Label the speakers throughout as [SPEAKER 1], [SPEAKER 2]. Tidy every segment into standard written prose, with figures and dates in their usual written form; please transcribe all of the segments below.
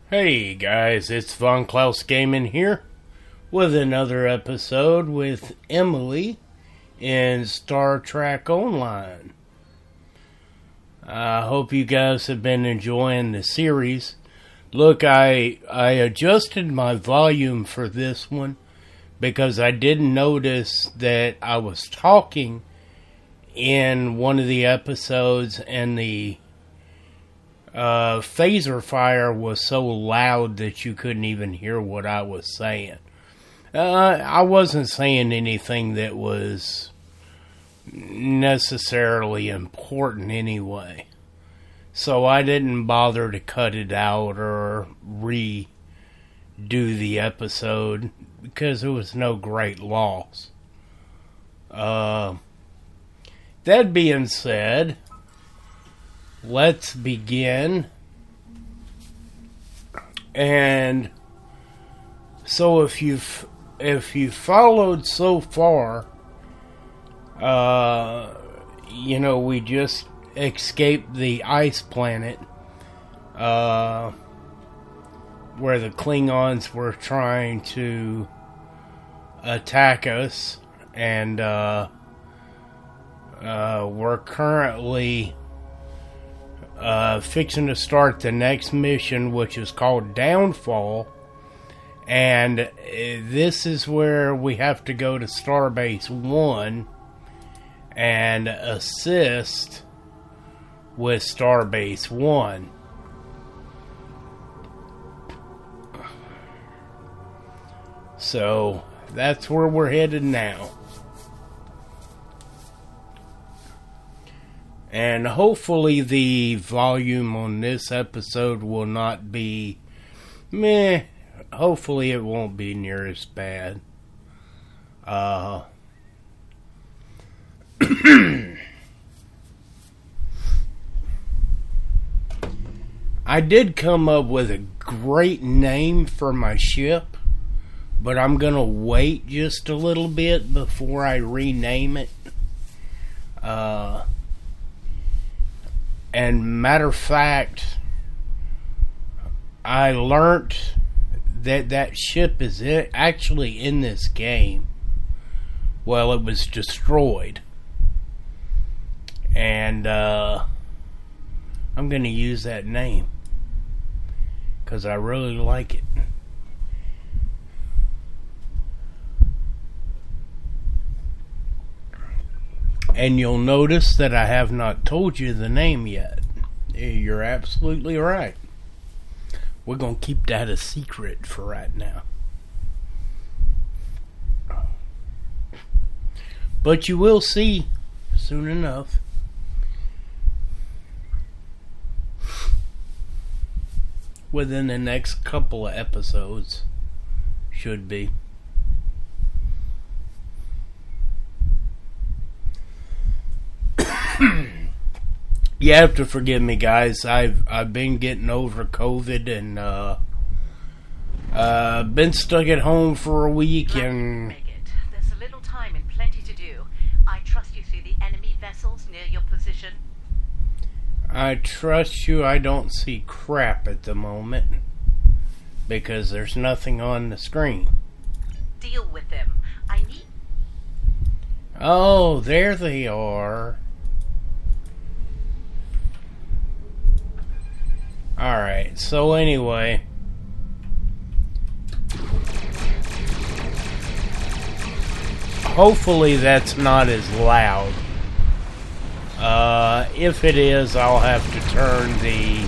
[SPEAKER 1] Hey guys, it's Von Klaus Gaming here with another episode with Emily in Star Trek Online. I hope you guys have been enjoying the series. Look, I adjusted my volume for this one because I didn't notice that I was talking in one of the episodes and the phaser fire was so loud that you couldn't even hear what I was saying. I wasn't saying anything that was necessarily important anyway. So I didn't bother to cut it out or redo the episode because it was no great loss. That being said, let's begin. And so if you've followed so far, we just escaped the ice planet where the Klingons were trying to attack us, and we're currently fixing to start the next mission, which is called Downfall, and this is where we have to go to Starbase 1 and assist with Starbase 1. So that's where we're headed now. And hopefully the volume on this episode will not be meh. Hopefully it won't be near as bad. I did come up with a great name for my ship, but I'm gonna wait just a little bit before I rename it. And matter of fact, I learnt that ship is actually in this game. Well, it was destroyed. And I'm going to use that name because I really like it. And you'll notice that I have not told you the name yet. You're absolutely right. We're going to keep that a secret for right now. But you will see soon enough. Within the next couple of episodes. Should be. You have to forgive me, guys. I've been getting over COVID and been stuck at home for a week and.
[SPEAKER 2] There's a little time and plenty to do. I trust you see the enemy vessels near your position.
[SPEAKER 1] I trust you. I don't see crap at the moment because there's nothing on the screen.
[SPEAKER 2] Deal with them. I need.
[SPEAKER 1] Oh, there they are. Alright, so anyway. Hopefully that's not as loud. If it is, I'll have to turn the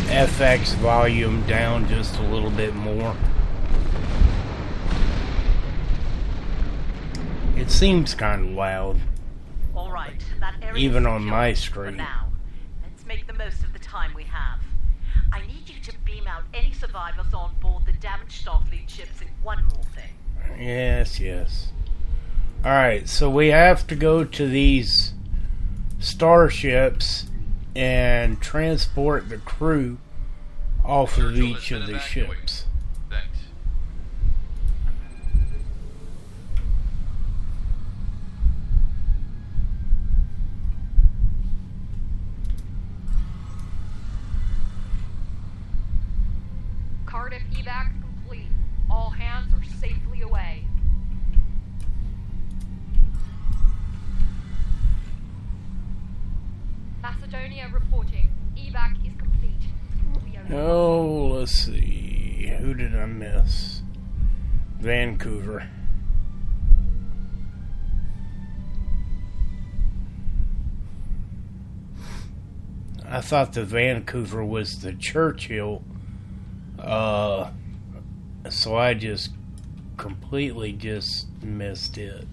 [SPEAKER 1] FX volume down just a little bit more. It seems kind of loud.
[SPEAKER 2] Alright, that area
[SPEAKER 1] even
[SPEAKER 2] is
[SPEAKER 1] on my screen.
[SPEAKER 2] For now. Let's make the most of the time we have. I need you to beam out any survivors on board the damaged Starfleet ships and one more thing.
[SPEAKER 1] Yes. Alright, so we have to go to these starships and transport the crew off of each of the ships.
[SPEAKER 3] Thanks. Cardiff evac complete. All hands are safely away. Macedonia reporting. Evac is complete.
[SPEAKER 1] Oh, let's see. Who did I miss? Vancouver. I thought the Vancouver was the Churchill. So I just completely just missed it.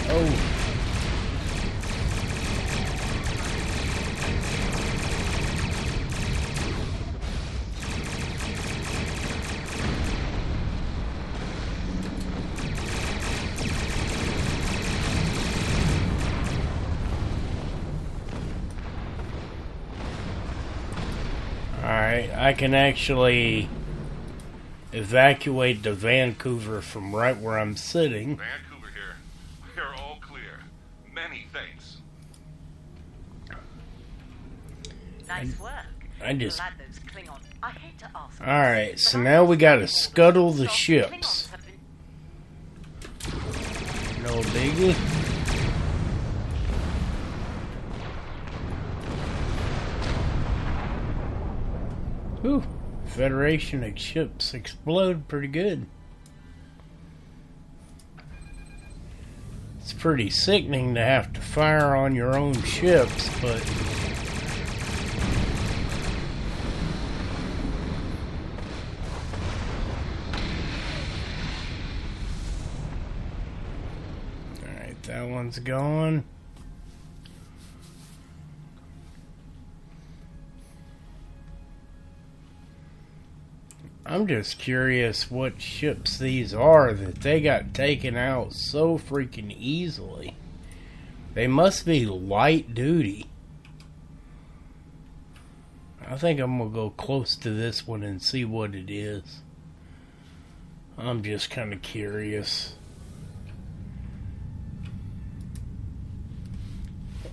[SPEAKER 1] Oh. Alright, I can actually evacuate to Vancouver from right where I'm sitting.
[SPEAKER 4] Vancouver here. We are all clear. Many thanks.
[SPEAKER 2] Nice work.
[SPEAKER 1] I just...
[SPEAKER 2] Glad those Klingons. I hate to ask.
[SPEAKER 1] Alright, so now we gotta scuttle the ships. No biggie. Whew. Federation of ships explode pretty good. It's pretty sickening to have to fire on your own ships, but... Alright, that one's gone. I'm just curious what ships these are that they got taken out so freaking easily. They must be light duty. I think I'm gonna go close to this one and see what it is. I'm just kind of curious.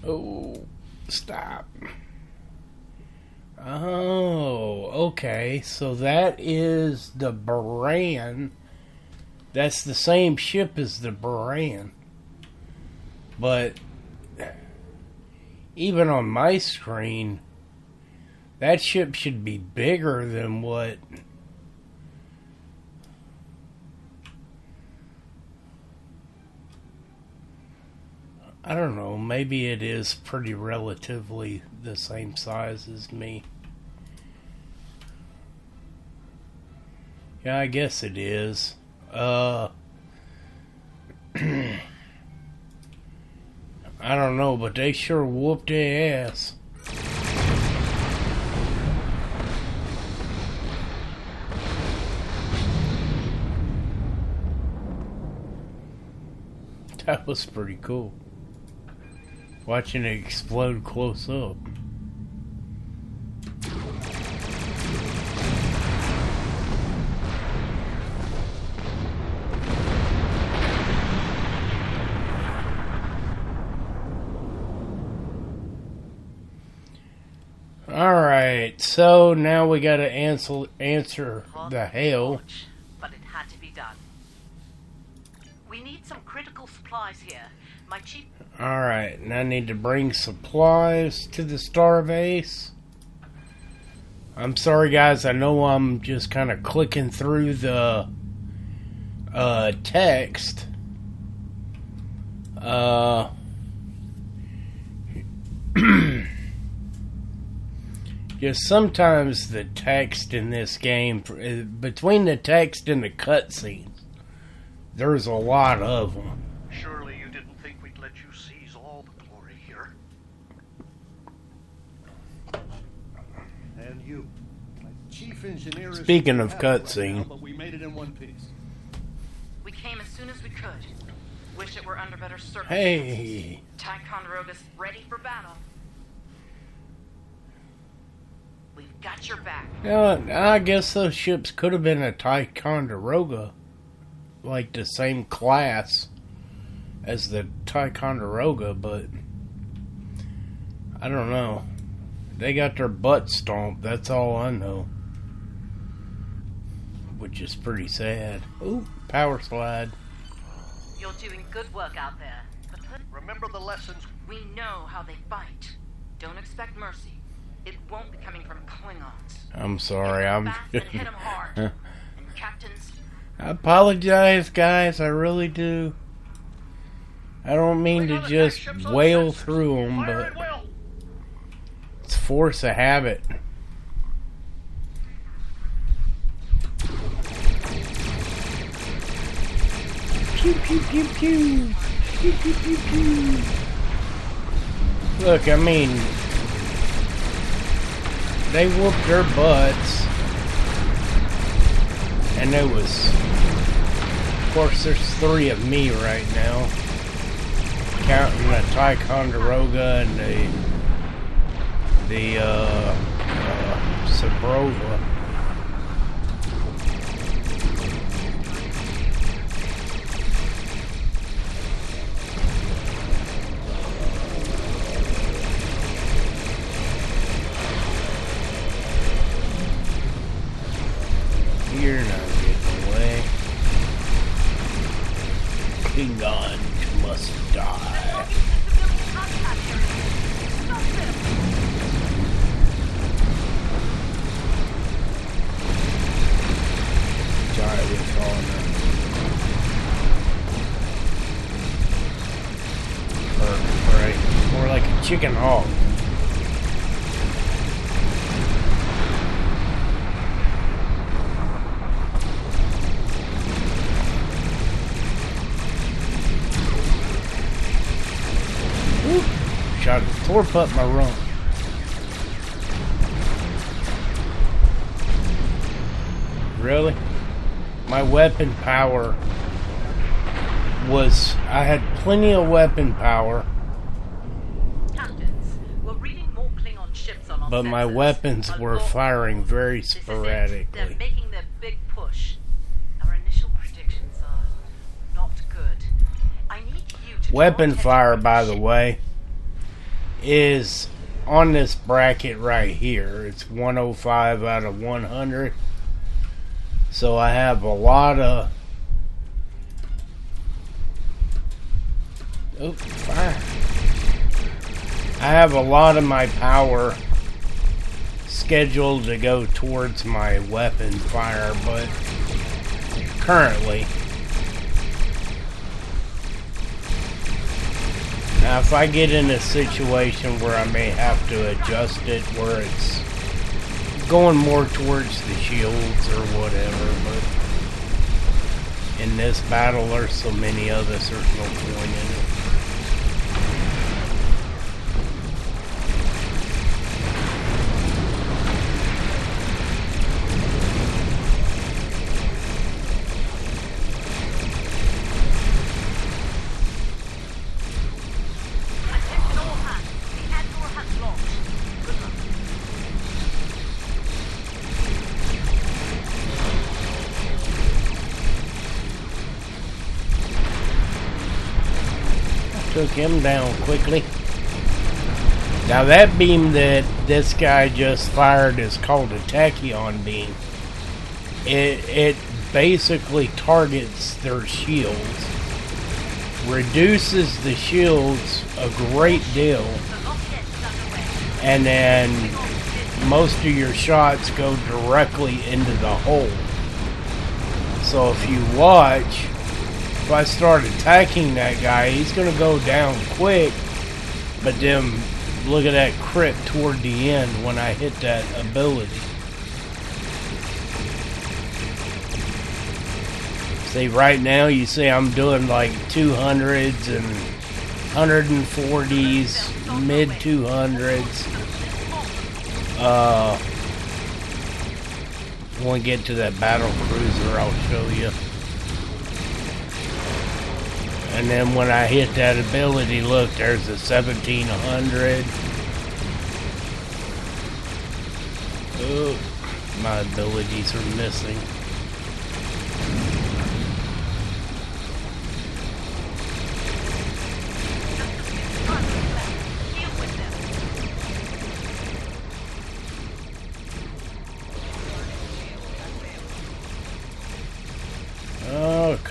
[SPEAKER 1] Oh, stop. Oh, okay. So that is the Baran. That's the same ship as the Baran. But even on my screen, that ship should be bigger than what... I don't know, maybe it is pretty relatively the same size as me. Yeah, I guess it is. I don't know, but they sure whooped their ass. That was pretty cool. Watching it explode close up. Alright, so now we gotta answer the hail.
[SPEAKER 2] But it had to be done. We need some critical supplies here. My chief...
[SPEAKER 1] Alright, and I need to bring supplies to the starbase. I'm sorry guys, I know I'm just kind of clicking through the text. Just sometimes the text in this game, between the text and the cutscenes, there's a lot of them.
[SPEAKER 5] Surely you didn't think we'd let you seize all the glory here.
[SPEAKER 6] And you, my chief engineer.
[SPEAKER 1] Speaking of cutscene,
[SPEAKER 6] right, but we made it in one piece.
[SPEAKER 2] We came as soon as we could. Wish it were under better circumstances.
[SPEAKER 1] hey,
[SPEAKER 2] Ticonderoga's ready for battle. We've got your back.
[SPEAKER 1] I guess those ships could have been a Ticonderoga, like the same class as the Ticonderoga, but I don't know. They got their butt stomped, that's all I know. Which is pretty sad. Ooh, power slide.
[SPEAKER 2] You're doing good work out there. But
[SPEAKER 5] Remember the lessons.
[SPEAKER 3] We know how they fight. Don't expect mercy. It won't be coming from Klingons.
[SPEAKER 1] I'm sorry,
[SPEAKER 3] Hit 'em
[SPEAKER 1] I'm...
[SPEAKER 3] fast and hit 'em hard. And captains,
[SPEAKER 1] I apologize, guys, I really do. I don't mean to just wail through them,
[SPEAKER 5] Fire
[SPEAKER 1] but
[SPEAKER 5] at will.
[SPEAKER 1] it's force of habit. Pew, pew, pew, pew. Pew, pew, pew, pew. Look, I mean, they whooped their butts. And there was, of course, there's 3 of me right now. Counting the Ticonderoga and the Sabrova. You're not getting away. Klingons must die. Sorry, we're falling down. Right. More like a chicken hog. Shot it. Tore up my rump. Really? My weapon power was... I had plenty of weapon power.
[SPEAKER 2] Captains, we're reading more Klingon ships on our
[SPEAKER 1] But my
[SPEAKER 2] sensors.
[SPEAKER 1] weapons
[SPEAKER 2] A
[SPEAKER 1] were
[SPEAKER 2] lot
[SPEAKER 1] firing very
[SPEAKER 2] This is it.
[SPEAKER 1] sporadically.
[SPEAKER 2] They're making their big push. Our initial predictions are not good. I need you to
[SPEAKER 1] Weapon
[SPEAKER 2] draw
[SPEAKER 1] fire,
[SPEAKER 2] attention
[SPEAKER 1] by
[SPEAKER 2] to
[SPEAKER 1] the
[SPEAKER 2] ship.
[SPEAKER 1] way, is on this bracket right here. It's 105 out of 100. So I have a lot of... Oh, fire. I have a lot of my power scheduled to go towards my weapon fire, but currently... Now, if I get in a situation where I may have to adjust it, where it's going more towards the shields or whatever, but in this battle, there's so many of us, there's no point in it.
[SPEAKER 2] Attention all hands. The Admiral has launched. Good luck.
[SPEAKER 1] Took him down quickly. Now that beam that this guy just fired is called a tachyon beam. It basically targets their shields, reduces the shields a great deal, and then most of your shots go directly into the hole. So if you watch, if I start attacking that guy, he's going to go down quick, but then look at that crit toward the end when I hit that ability. See, right now you see I'm doing like 200s and 140s, mid 200s. When we get to that battle cruiser, I'll show you. And then when I hit that ability, look, there's a 1700. Oh, my abilities are missing.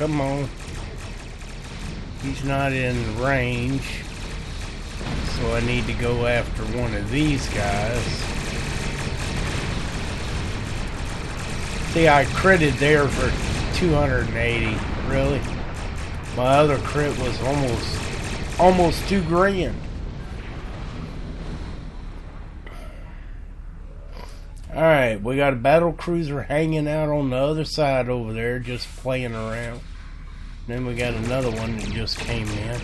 [SPEAKER 1] come on. He's not in range. So I need to go after one of these guys. See, I critted there for 280. Really? My other crit was almost $2,000. Alright, we got a battle cruiser hanging out on the other side over there, just playing around. Then we got another one that just came in.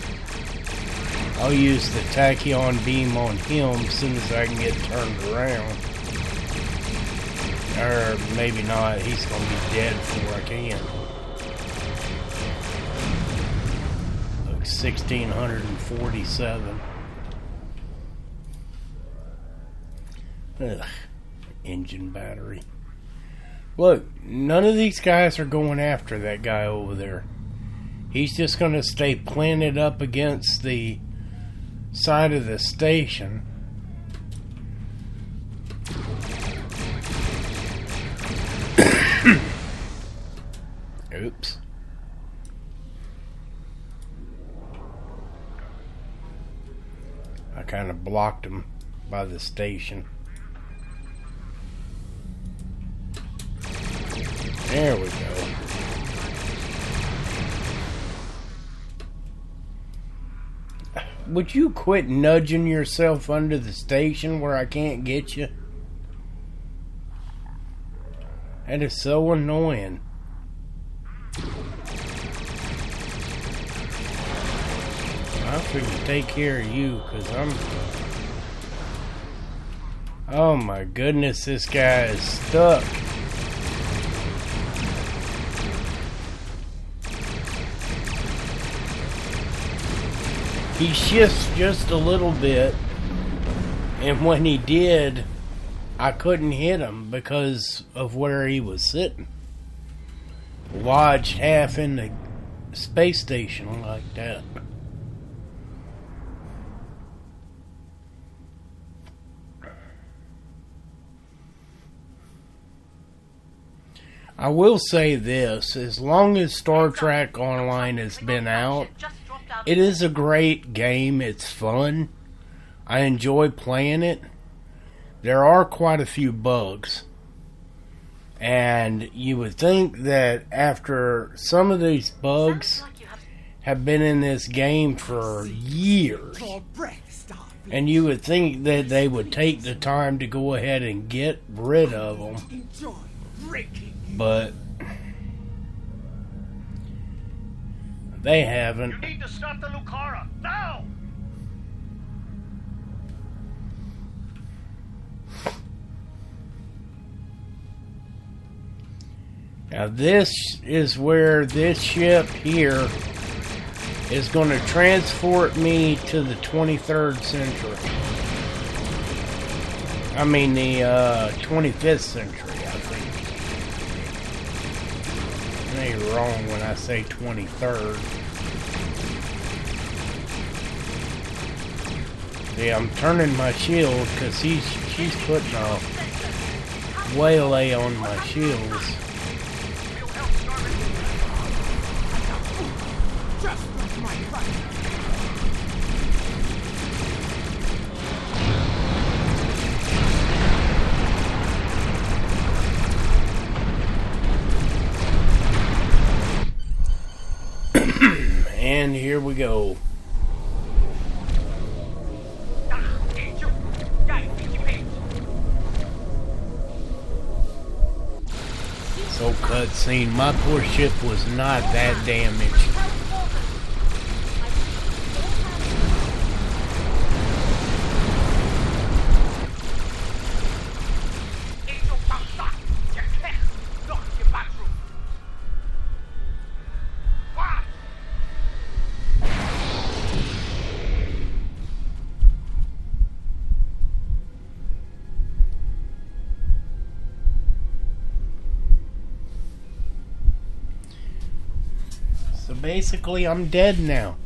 [SPEAKER 1] I'll use the tachyon beam on him as soon as I can get turned around. Or maybe not, he's gonna be dead before I can. Look, 1647. Ugh. Engine battery. Look, none of these guys are going after that guy over there. He's just going to stay planted up against the side of the station. Oops. I kind of blocked him by the station. There we go. Would you quit nudging yourself under the station where I can't get you? That is so annoying. I'll figure take care of you, because I'm... Oh my goodness, this guy is stuck. He shifts just a little bit, and when he did, I couldn't hit him because of where he was sitting. Lodged half in the space station like that. I will say this, as long as Star Trek Online has been out, it is a great game. It's fun. I enjoy playing it. There are quite a few bugs. And you would think that after some of these bugs have been in this game for years, and you would think that they would take the time to go ahead and get rid of them. But they haven't.
[SPEAKER 5] You need to stop the Lucara now.
[SPEAKER 1] Now this is where this ship here is going to transport me to the 23rd century. I mean the 25th century, I think. I ain't wrong when I say 23rd. Yeah, I'm turning my shield because she's putting a waylay on my shields. And here we go. So cutscene. My poor ship was not that damaged. So basically, I'm dead now.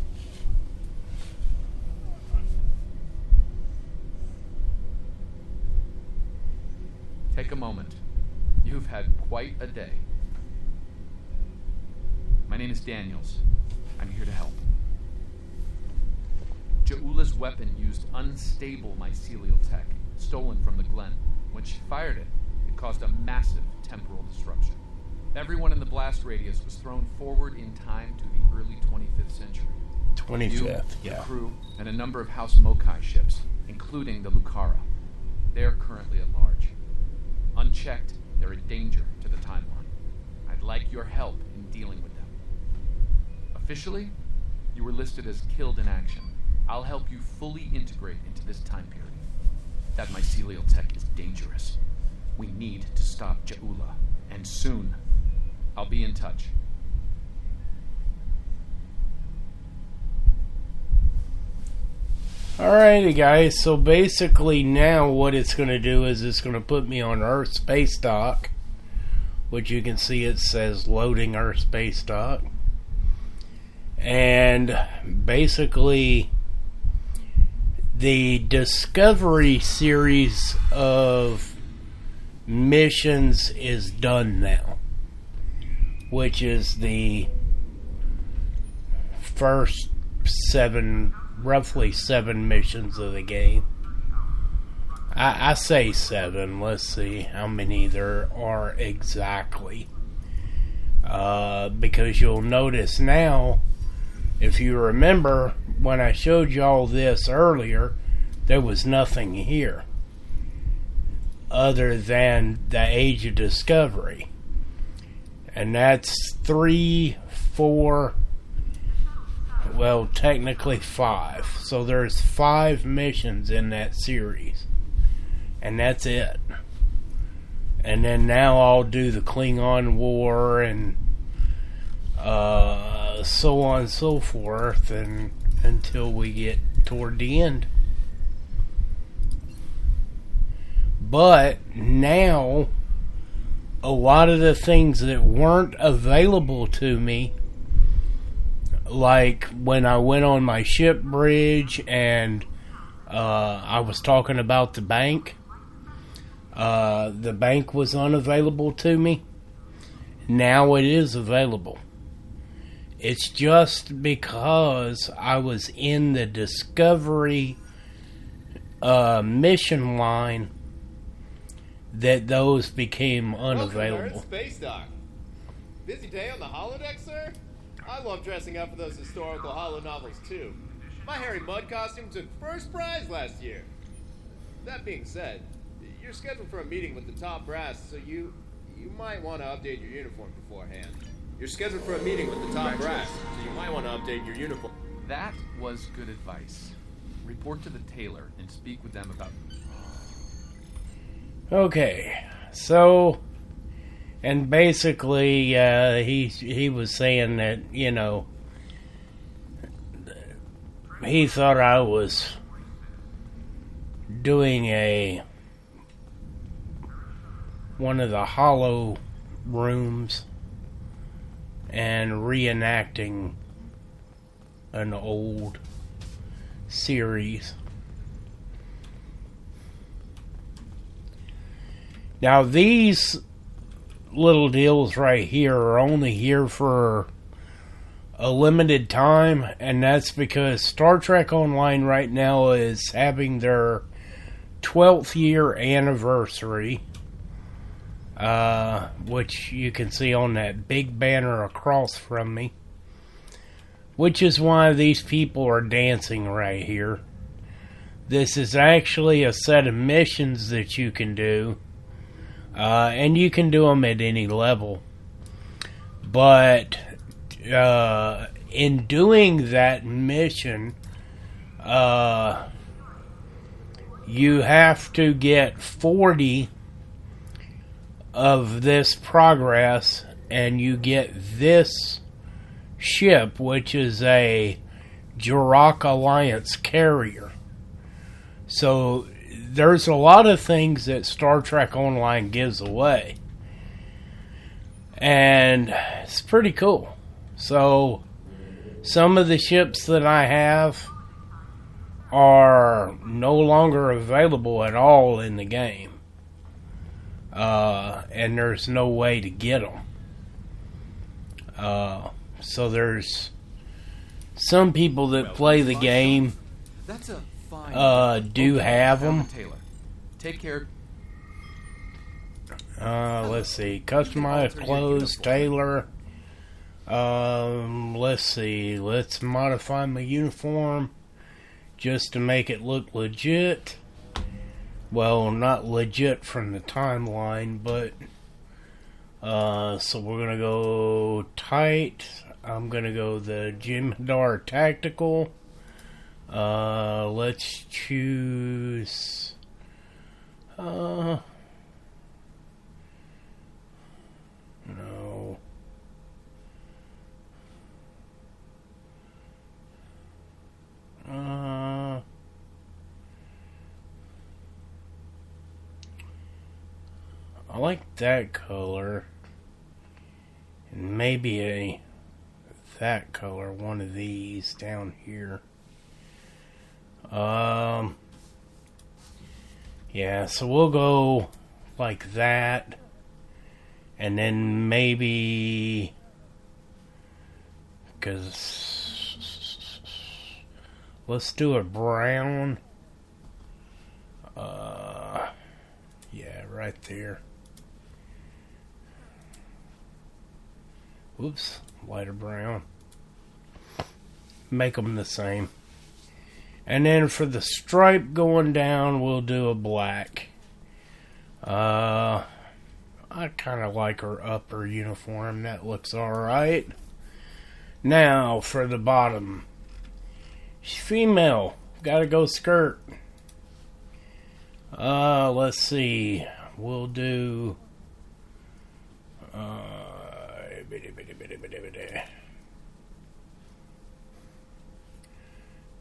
[SPEAKER 7] Take a moment. You've had quite a day. My My name is Daniels. I'm here to help. Ja'ula's weapon used unstable mycelial tech, stolen from the Glen. When she fired it, it caused a massive temporal disruption. Everyone in the blast radius was thrown forward in time to the early 25th century.
[SPEAKER 1] 25th,
[SPEAKER 7] you,
[SPEAKER 1] yeah.
[SPEAKER 7] the crew, and a number of House Mokai ships, including the Lucara. They're currently at large. Unchecked, they're a danger to the timeline. I'd like your help in dealing with them. Officially, you were listed as killed in action. I'll help you fully integrate into this time period. That mycelial tech is dangerous. We need to stop Ja'ula, and soon. I'll be in touch.
[SPEAKER 1] Alrighty guys, so basically now what it's going to do is it's going to put me on Earth space dock, which you can see it says loading Earth space dock. And basically the Discovery series of missions is done now, which is the first roughly seven missions of the game. I say 7. Let's see how many there are exactly. Because you'll notice now, if you remember, when I showed you all this earlier, there was nothing here other than the Age of Discovery. And that's 3, 4, well, technically 5. So there's 5 missions in that series. And that's it. And then now I'll do the Klingon War and so on and so forth, and until we get toward the end. But now, a lot of the things that weren't available to me, like when I went on my ship bridge and I was talking about the bank was unavailable to me. Now it is available. It's just because I was in the Discovery mission line that those became unavailable.
[SPEAKER 8] Welcome to Earth Space Dock. Busy day on the holodeck, sir? I love dressing up for those historical holo novels, too. My Harry Mudd costume took first prize last year. That being said, you're scheduled for a meeting with the top brass, so you might want to update your uniform beforehand. You're scheduled for a meeting with the top brass, so you might want to update your uniform.
[SPEAKER 7] That was good advice. Report to the tailor and speak with them about...
[SPEAKER 1] Okay, so, and basically, he was saying that, you know, he thought I was doing one of the hollow rooms and reenacting an old series. Now these little deals right here are only here for a limited time, and that's because Star Trek Online right now is having their 12th year anniversary, which you can see on that big banner across from me, which is why these people are dancing right here. This is actually a set of missions that you can do, and you can do them at any level. But in doing that mission, you have to get 40 of this progress, and you get this ship, which is a Jurok Alliance carrier. So there's a lot of things that Star Trek Online gives away, and it's pretty cool. So some of the ships that I have are no longer available at all in the game, and there's no way to get them. So there's some people that play the game
[SPEAKER 7] That's a fine.
[SPEAKER 1] do have them.
[SPEAKER 7] Taylor. Take care.
[SPEAKER 1] Let's see. Customize clothes, tailor. Let's see. Let's modify my uniform just to make it look legit. Well, not legit from the timeline, but so we're gonna go tight. I'm gonna go the Jimdar Tactical. Let's choose no. I like that color. And maybe that color, one of these down here. Yeah, so we'll go like that. And then maybe, because let's do a brown. Yeah, right there. Whoops, lighter brown. Make them the same. And then for the stripe going down, we'll do a black. I kind of like her upper uniform. That looks alright. Now, for the bottom. She's female. Gotta go skirt. Let's see. We'll do...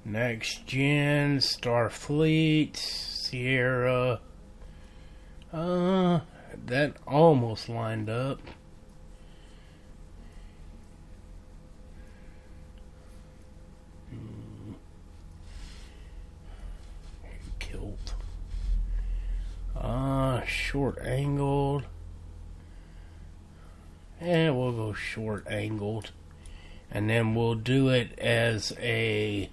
[SPEAKER 1] Next Gen, Starfleet, Sierra. That almost lined up. Kilt. Short angled. Yeah, we'll go short angled. And then we'll do it as a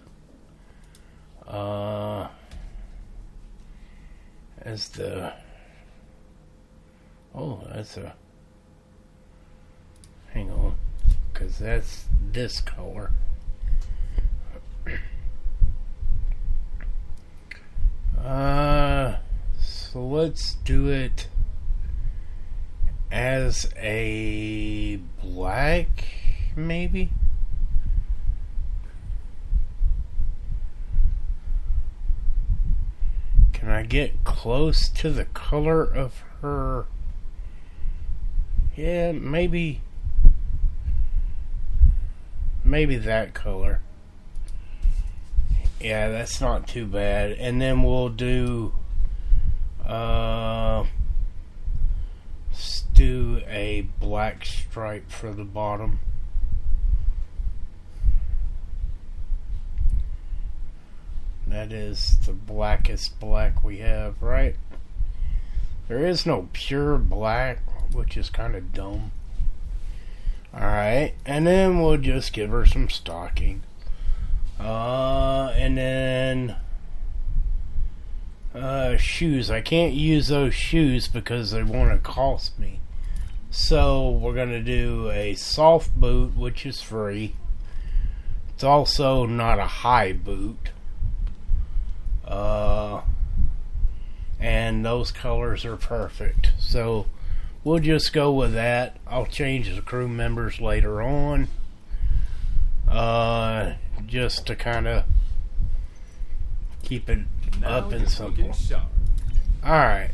[SPEAKER 1] as the that's a hang on, because that's this color. So let's do it as a black, maybe. Can I get close to the color of her? Yeah, maybe that color. Yeah, that's not too bad. And then we'll do a black stripe for the bottom. That is the blackest black we have, right? There is no pure black, which is kind of dumb. Alright, and then we'll just give her some stocking. And then shoes. I can't use those shoes because they want to cost me. So we're going to do a soft boot, which is free. It's also not a high boot. And those colors are perfect. So we'll just go with that. I'll change the crew members later on. Just to kind of keep it up and simple. Alright.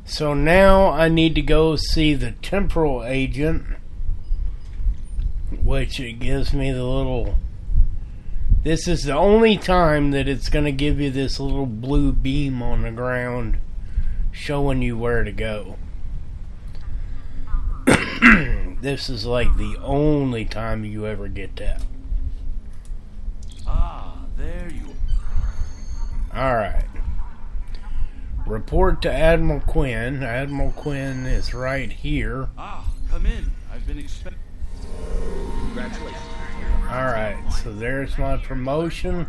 [SPEAKER 1] So now I need to go see the temporal agent, which it gives me the little... This is the only time that it's going to give you this little blue beam on the ground showing you where to go. This is like the only time you ever get that.
[SPEAKER 9] Ah, there you are.
[SPEAKER 1] Alright. Report to Admiral Quinn. Admiral Quinn is right here.
[SPEAKER 9] Ah, come in. I've been expecting... Congratulations.
[SPEAKER 1] Alright, so there's my promotion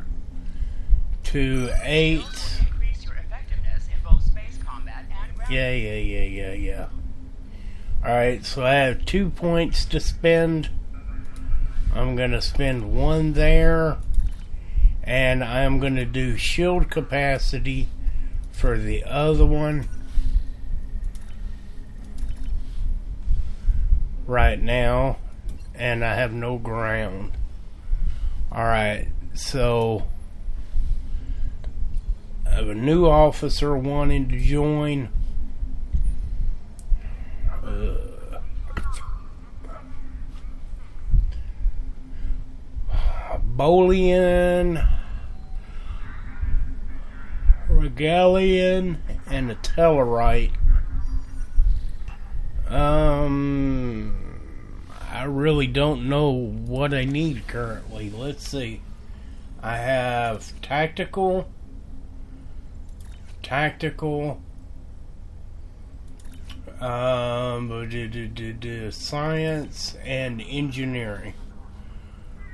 [SPEAKER 1] to 8.
[SPEAKER 3] Increase your effectiveness in both space combat and ground.
[SPEAKER 1] Yeah. Alright, so I have 2 points to spend. I'm going to spend 1 there. And I'm going to do shield capacity for the other one. Right now. And I have no ground. Alright, so I have a new officer wanting to join. A Bolian, Regalian, and a Tellarite. I really don't know what I need currently. Let's see. I have tactical, science, and engineering.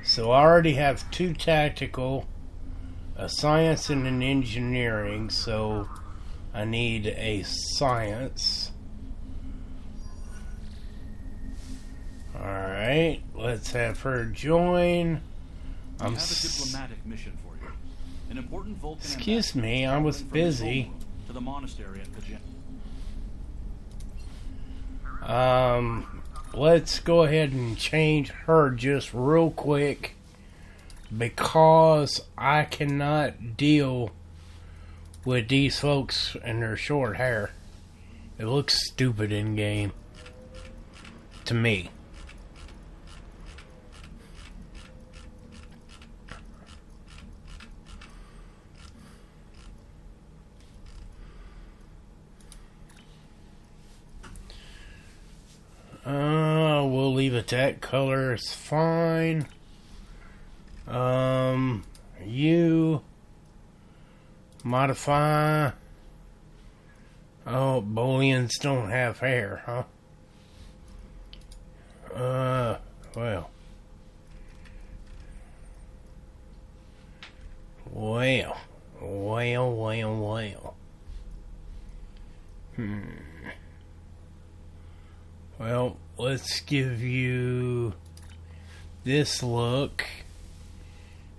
[SPEAKER 1] So I already have 2 tactical, a science, and an engineering. So I need a science. Alright, let's have her join.
[SPEAKER 9] We have a diplomatic mission for you. An important Vulcan
[SPEAKER 1] Excuse me, I was busy.
[SPEAKER 9] To the monastery at
[SPEAKER 1] Let's go ahead and change her just real quick because I cannot deal with these folks and their short hair. It looks stupid in game to me. We'll leave it that color is fine. You modify. Oh, Bolians don't have hair, huh? Well. Well, let's give you this look.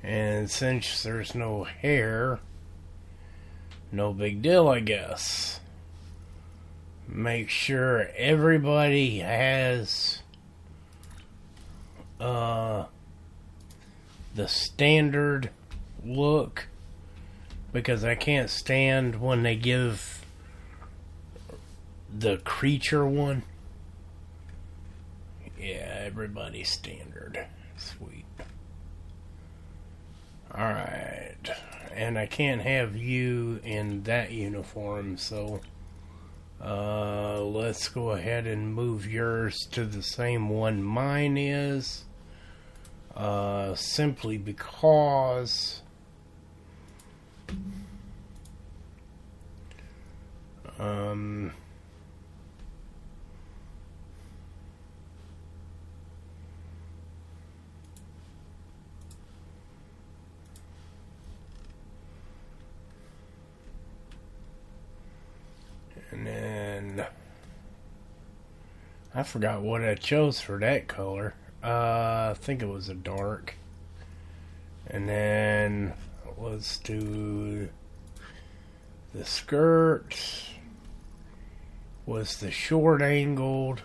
[SPEAKER 1] And since there's no hair, no big deal, I guess. Make sure everybody has the standard look, because I can't stand when they give the creature one. Yeah, everybody's standard. Sweet. Alright. And I can't have you in that uniform, so let's go ahead and move yours to the same one mine is. Simply because and then I forgot what I chose for that color. I think it was a dark. And then let's do the skirt was the short angled,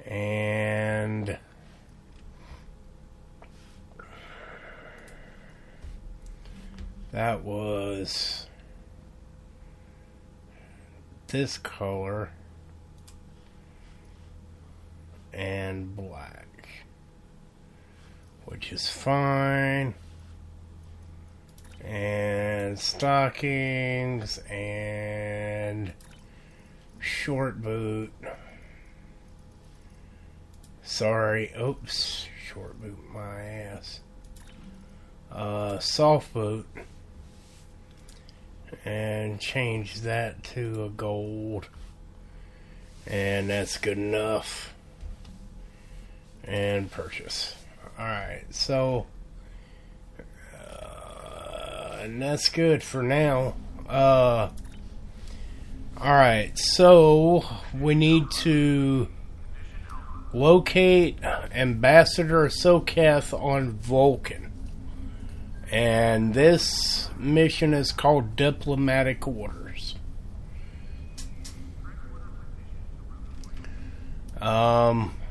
[SPEAKER 1] and that was this color and black, which is fine. And stockings and short boot. Sorry, oops, short boot my ass. Soft boot. And change that to a gold. And that's good enough. And purchase. Alright, so... and that's good for now. Alright, so... we need to... locate Ambassador Soketh on Vulcan. And this mission is called Diplomatic Orders. Alright.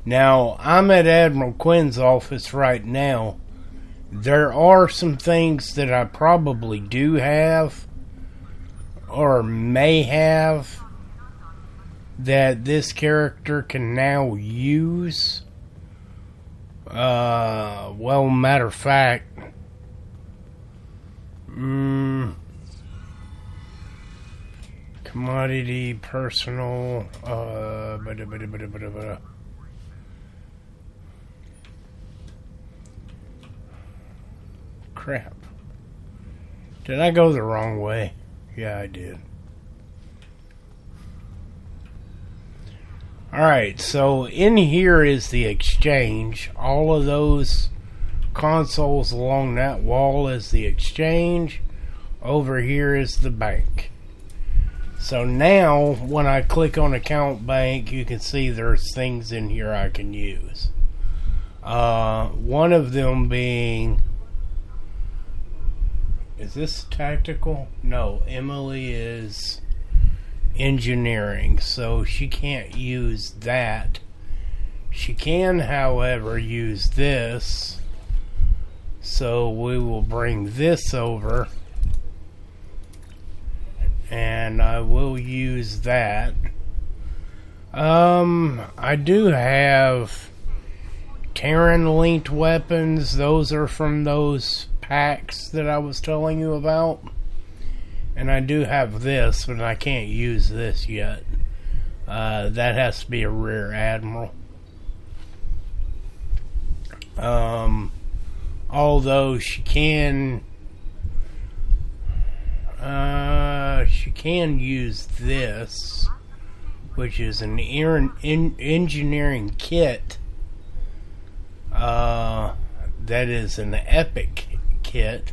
[SPEAKER 1] Now, I'm at Admiral Quinn's office right now. There are some things that I probably do have, or may have, that this character can now use. Well, matter of fact, commodity, personal, crap. Did I go the wrong way? Yeah, I did. Alright, so in here is the exchange. All of those consoles along that wall is the exchange. Over here is the bank. So now, when I click on account bank, you can see there's things in here I can use. One of them being... Is this tactical? No, Emily is engineering, so she can't use that. She can, however, use this. So we will bring this over. And I will use that. I do have Terran linked weapons. Those are from those packs that I was telling you about. And I do have this, but I can't use this yet. That has to be a rear admiral. Although she can use this, which is an engineering kit. That is an epic kit.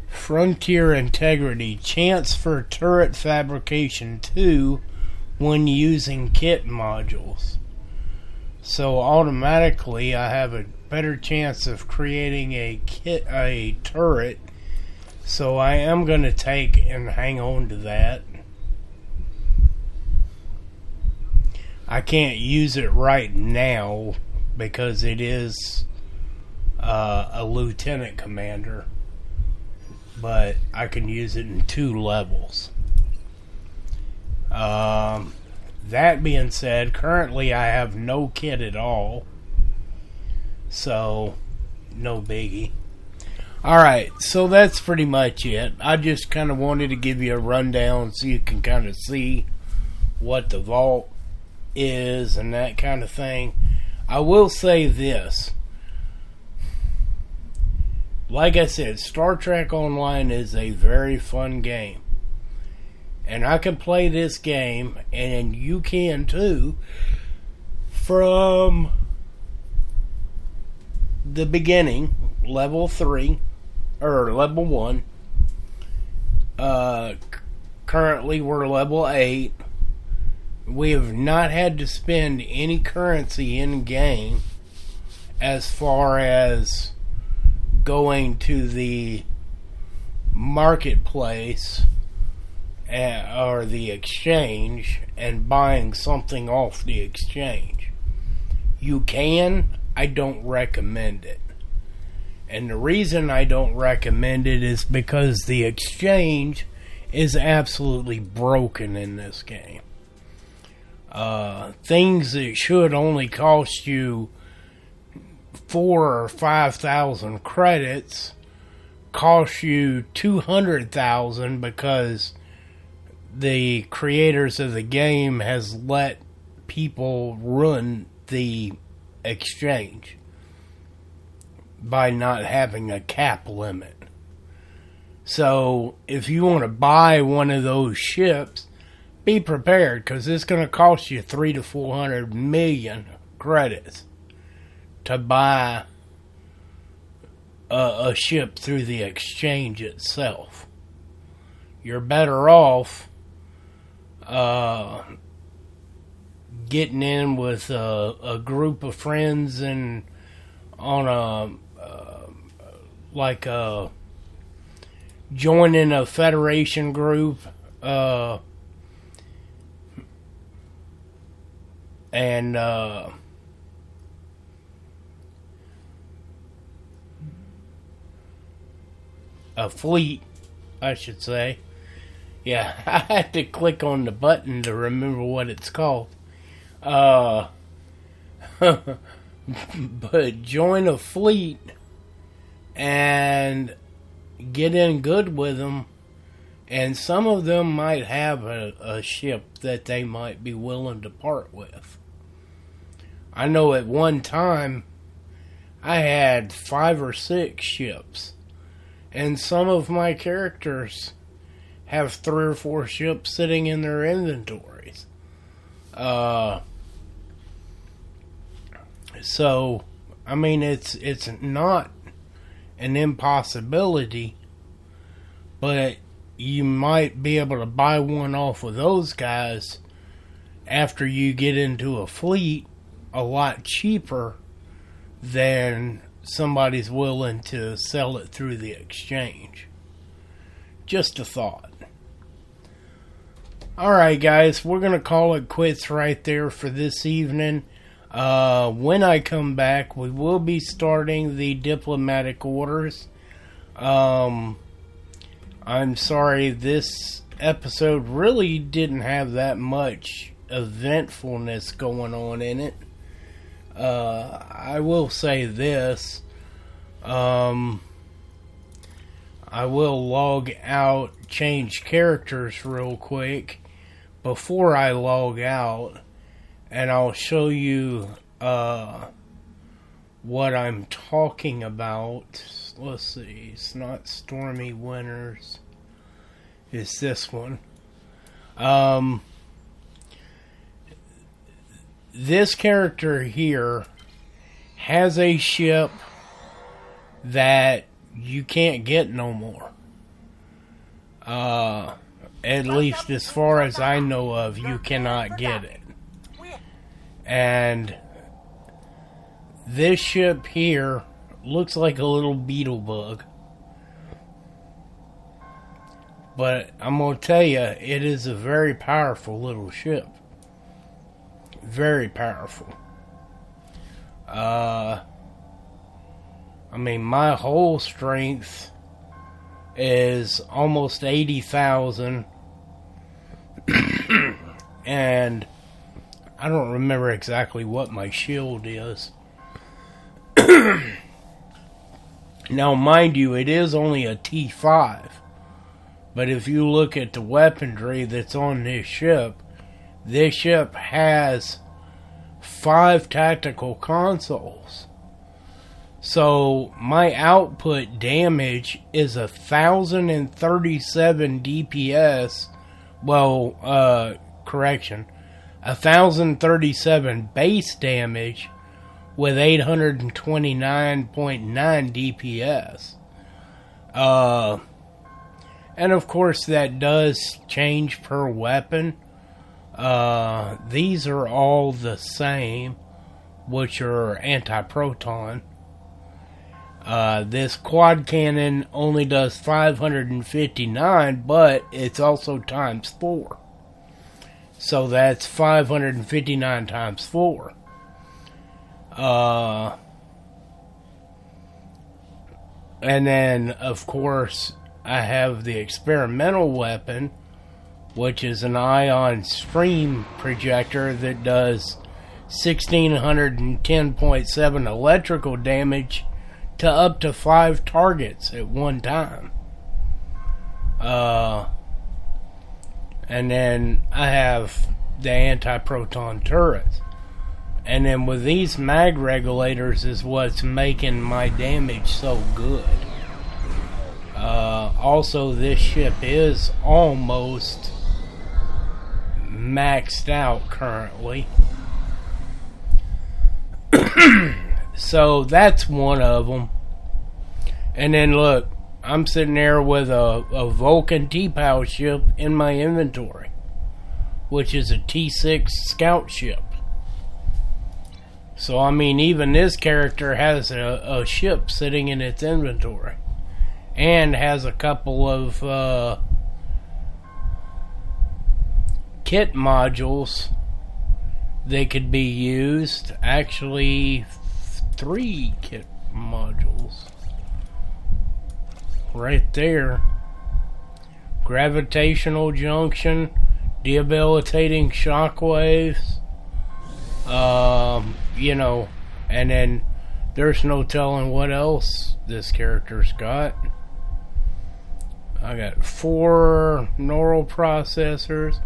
[SPEAKER 1] Frontier Integrity. Chance for turret fabrication 2 when using kit modules. So automatically I have a better chance of creating a turret. So I am going to take and hang on to that. I can't use it right now because it is a lieutenant commander. But I can use it in 2 levels. That being said, currently I have no kit at all. So, no biggie. Alright, so that's pretty much it. I just kind of wanted to give you a rundown so you can kind of see what the vault is and that kind of thing. I will say this. Like I said, Star Trek Online is a very fun game. And I can play this game, and you can too, from the beginning, level 3, or level 1. Currently we're level 8. We have not had to spend any currency in game as far as going to the marketplace or the exchange and buying something off the exchange. You can. I don't recommend it. And the reason I don't recommend it is because the exchange is absolutely broken in this game. Things that should only cost you 4,000 or 5,000 credits cost you 200,000 because the creators of the game has let people run the exchange by not having a cap limit. So if you want to buy one of those ships, be prepared, because it's going to cost you 300 to 400 million credits to buy a ship through the exchange itself. You're better off getting in with a group of friends and on joining a Federation group, and a fleet, I should say. Yeah, I had to click on the button to remember what it's called. But join a fleet and get in good with them, and some of them might have a ship that they might be willing to part with. I know at one time I had 5 or 6 ships, and some of my characters have 3 or 4 ships sitting in their inventories. So, I mean, it's not an impossibility, but you might be able to buy one off of those guys after you get into a fleet a lot cheaper than somebody's willing to sell it through the exchange. Just a thought. Alright guys, we're going to call it quits right there for this evening. When I come back, we will be starting the diplomatic orders. I'm sorry, this episode really didn't have that much eventfulness going on in it. I will say this. I will log out, change characters real quick before I log out, and I'll show you what I'm talking about. Let's see, it's not Stormy Winters, it's this one. This character here has a ship that you can't get no more. At least as far as I know of, you cannot get it. And this ship here looks like a little beetle bug. But I'm going to tell you, it is a very powerful little ship. Very powerful. I mean, my whole strength is almost 80,000. And I don't remember exactly what my shield is. Now, mind you, it is only a T5. But if you look at the weaponry that's on this ship has 5 tactical consoles. So my output damage is 1,037 DPS. Well, correction. 1,037 base damage with 829.9 DPS. And of course that does change per weapon. These are all the same, which are anti-proton. This quad cannon only does 559, but it's also times 4. So that's 559 times 4. And then, of course, I have the experimental weapon, which is an ion stream projector that does 1,610.7 electrical damage to up to 5 targets at one time. And then I have the anti-proton turrets. And then with these mag regulators is what's making my damage so good. Also, this ship is almost maxed out currently. So that's one of them. And then look, I'm sitting there with a Vulcan T-POW ship in my inventory, which is a T6 scout ship. So, I mean, even this character has a ship sitting in its inventory. And has a couple of kit modules that could be used. Actually, 3 kit modules. Right there. Gravitational junction, debilitating shockwaves. You know, and then there's no telling what else this character's got. I got 4 neural processors,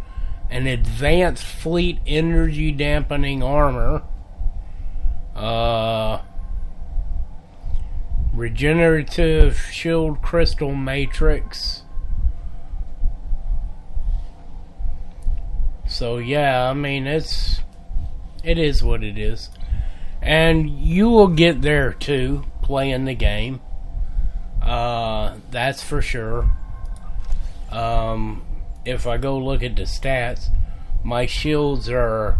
[SPEAKER 1] an advanced fleet energy dampening armor, regenerative shield crystal matrix. So yeah, I mean, it is what it is. And you will get there too, playing the game. That's for sure. If I go look at the stats, my shields are...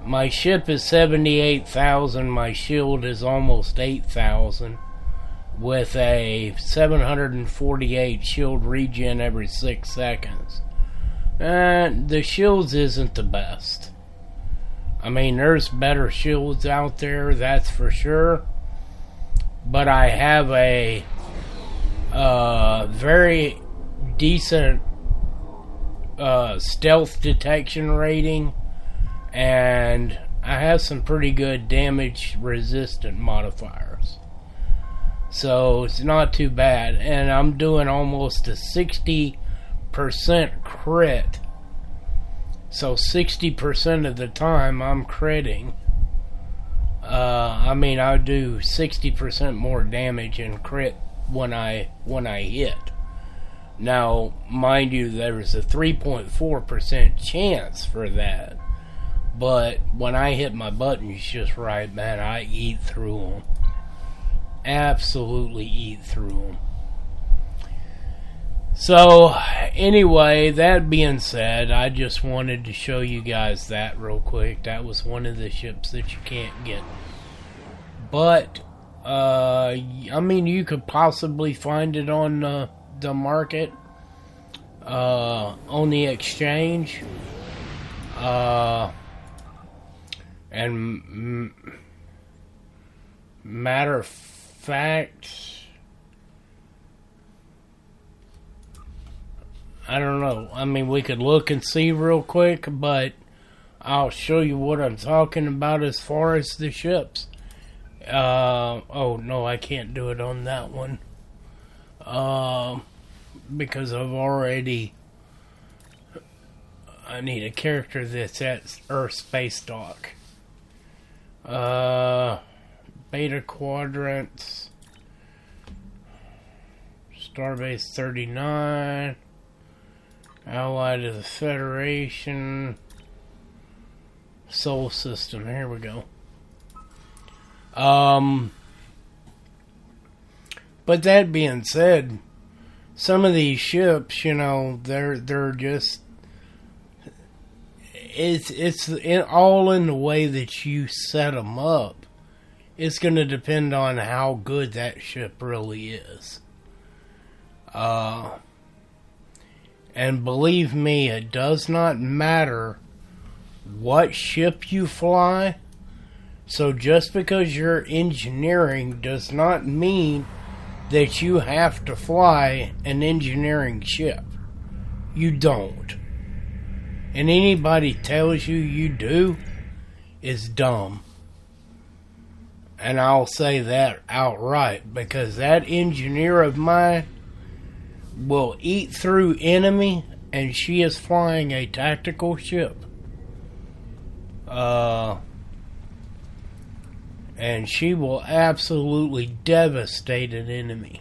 [SPEAKER 1] My ship is 78,000, my shield is almost 8,000, with a 748 shield regen every 6 seconds. The shields isn't the best. I mean, there's better shields out there, that's for sure. But I have a very decent stealth detection rating, and I have some pretty good damage resistant modifiers. So it's not too bad. And I'm doing almost a 60% crit. So 60% of the time I'm critting. I mean, I do 60% more damage in crit when I hit. Now, mind you, there's a 3.4% chance for that. But when I hit my buttons just right, man, I eat through them. Absolutely eat through them. So, anyway, that being said, I just wanted to show you guys that real quick. That was one of the ships that you can't get. But, I mean, you could possibly find it on the market, on the exchange. And matter of fact, I don't know. I mean, we could look and see real quick, but I'll show you what I'm talking about as far as the ships. Oh, no, I can't do it on that one. Because I've already... I need a character that's at Earth Space Dock. Beta Quadrants. Starbase 39. Allied of the Federation. Sol System. Here we go. But that being said, some of these ships, you know, they're just... It's all in the way that you set them up. It's going to depend on how good that ship really is. And believe me, it does not matter what ship you fly. So just because you're engineering does not mean that you have to fly an engineering ship. You don't. And anybody tells you you do is dumb. And I'll say that outright, because that engineer of mine will eat through enemy, and she is flying a tactical ship. And she will absolutely devastate an enemy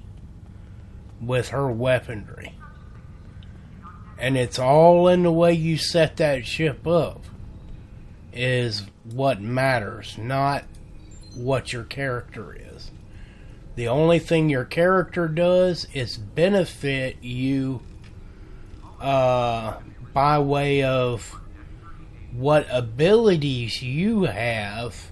[SPEAKER 1] with her weaponry. And it's all in the way you set that ship up is what matters, not what your character is. The only thing your character does is benefit you by way of what abilities you have.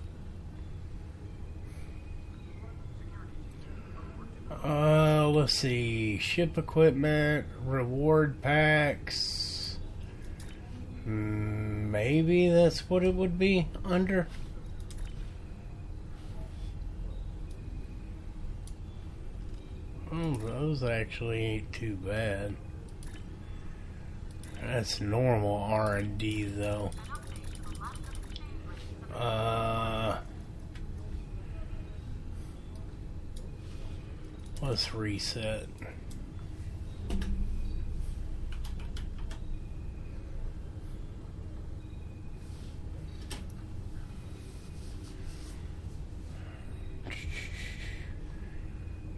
[SPEAKER 1] Let's see. Ship equipment, reward packs. Maybe that's what it would be under. Oh, those actually ain't too bad. That's normal R&D though. Let's reset.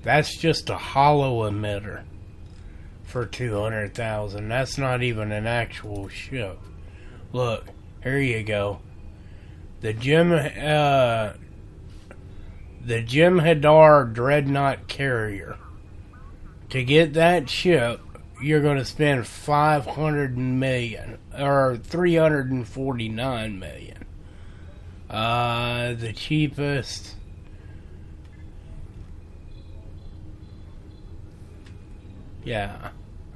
[SPEAKER 1] That's just a hollow emitter for 200,000. That's not even an actual ship. Look, here you go. The Jem'Hadar Dreadnought Carrier. To get that ship, you're going to spend 500 million or 349 million. The cheapest. Yeah,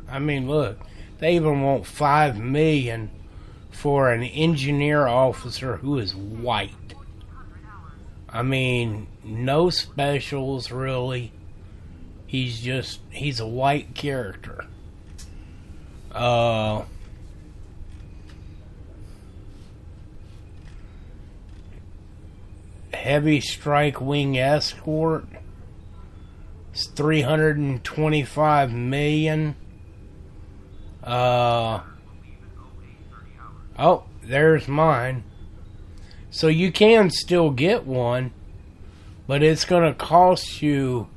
[SPEAKER 1] I mean, look, they even want 5 million for an engineer officer who is white. I mean, no specials really. He's a white character. Heavy Strike Wing Escort. It's 325 million. Oh, there's mine. So you can still get one, but it's going to cost you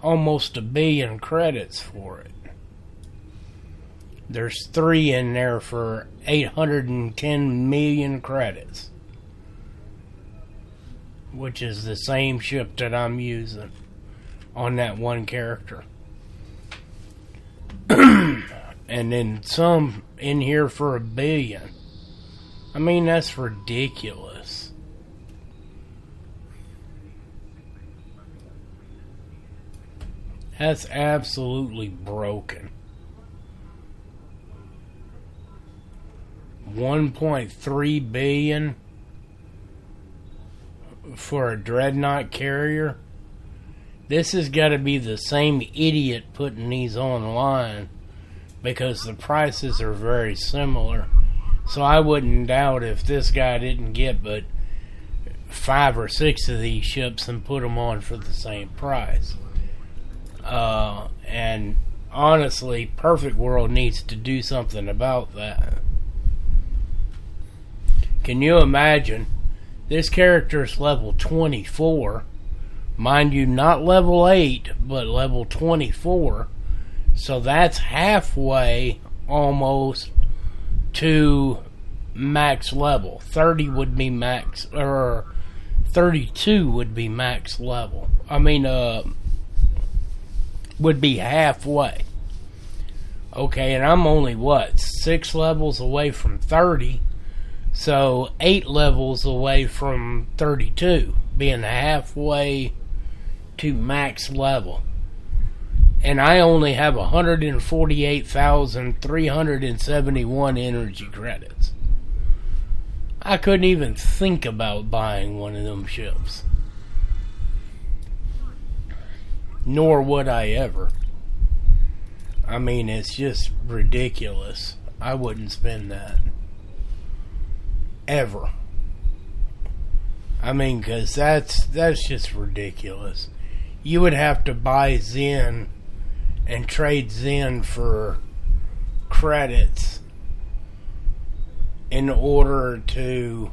[SPEAKER 1] almost 1 billion credits for it. There's 3 in there for 810 million credits, which is the same ship that I'm using on that one character. And then some in here for 1 billion. I mean, that's ridiculous. That's absolutely broken. 1.3 billion for a dreadnought carrier. This has got to be the same idiot putting these online, because the prices are very similar. So I wouldn't doubt if this guy didn't get but 5 or 6 of these ships and put them on for the same price. And honestly, Perfect World needs to do something about that. Can you imagine? This character's level 24. Mind you, not level 8, but level 24. So that's halfway almost to max level. 30 would be max, or 32 would be max level. I mean, would be halfway. Okay, and I'm only, 6 levels away from 30. So 8 levels away from 32, being halfway to max level. And I only have 148,371 energy credits. I couldn't even think about buying one of them ships. Nor would I ever. I mean, it's just ridiculous. I wouldn't spend that. Ever. I mean, because that's just ridiculous. You would have to buy Zen and trade Zen for credits in order to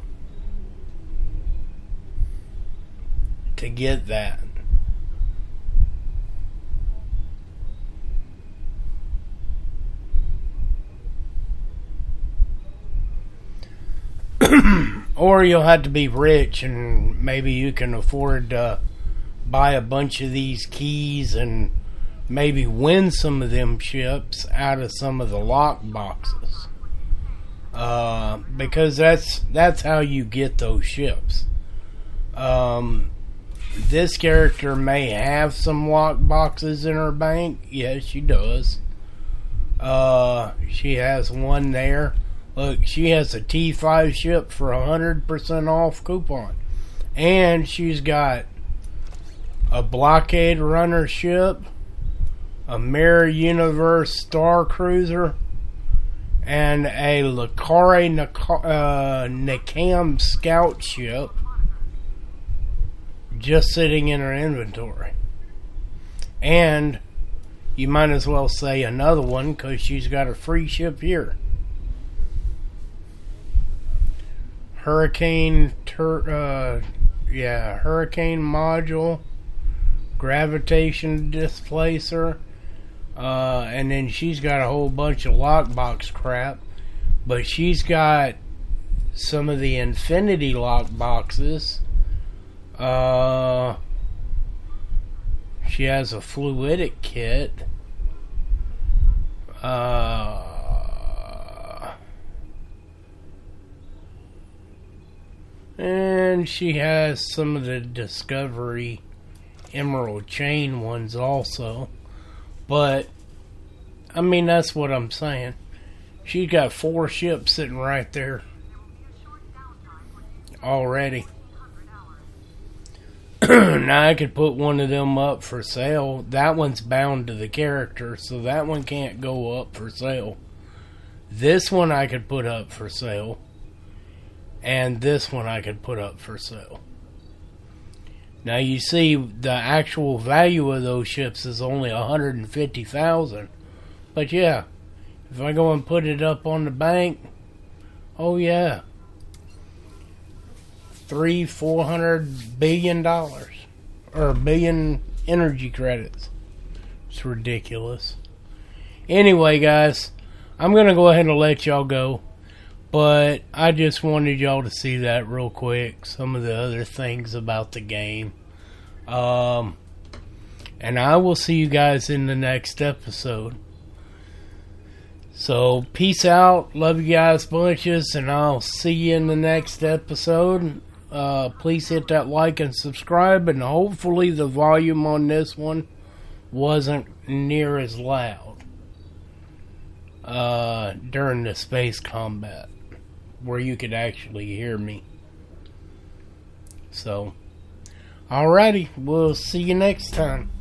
[SPEAKER 1] to get that. Or you'll have to be rich, and maybe you can afford to buy a bunch of these keys and maybe win some of them ships out of some of the lock boxes. Because that's how you get those ships. This character may have some lock boxes in her bank. Yes, she does. She has one there. Look, she has a T5 ship for 100% off coupon. And she's got a blockade runner ship, a Mirror Universe Star Cruiser, and a Lucare Nakam Scout ship just sitting in her inventory. And you might as well say another one, because she's got a free ship here. Hurricane module, gravitation displacer, and then she's got a whole bunch of lockbox crap, but she's got some of the infinity lockboxes. She has a fluidic kit. And she has some of the Discovery Emerald Chain ones also. But, I mean, that's what I'm saying. She's got 4 ships sitting right there already. Now I could put one of them up for sale. That one's bound to the character, so that one can't go up for sale. This one I could put up for sale. And this one I could put up for sale. Now you see, the actual value of those ships is only $150,000. But yeah, if I go and put it up on the bank, oh yeah, $400 billion, or billion energy credits. It's ridiculous. Anyway, guys, I'm gonna go ahead and let y'all go. But I just wanted y'all to see that real quick. Some of the other things about the game. And I will see you guys in the next episode. So, peace out. Love you guys bunches. And I'll see you in the next episode. Please hit that like and subscribe. And hopefully the volume on this one wasn't near as loud during the space combat, where you could actually hear me. So, alrighty, we'll see you next time.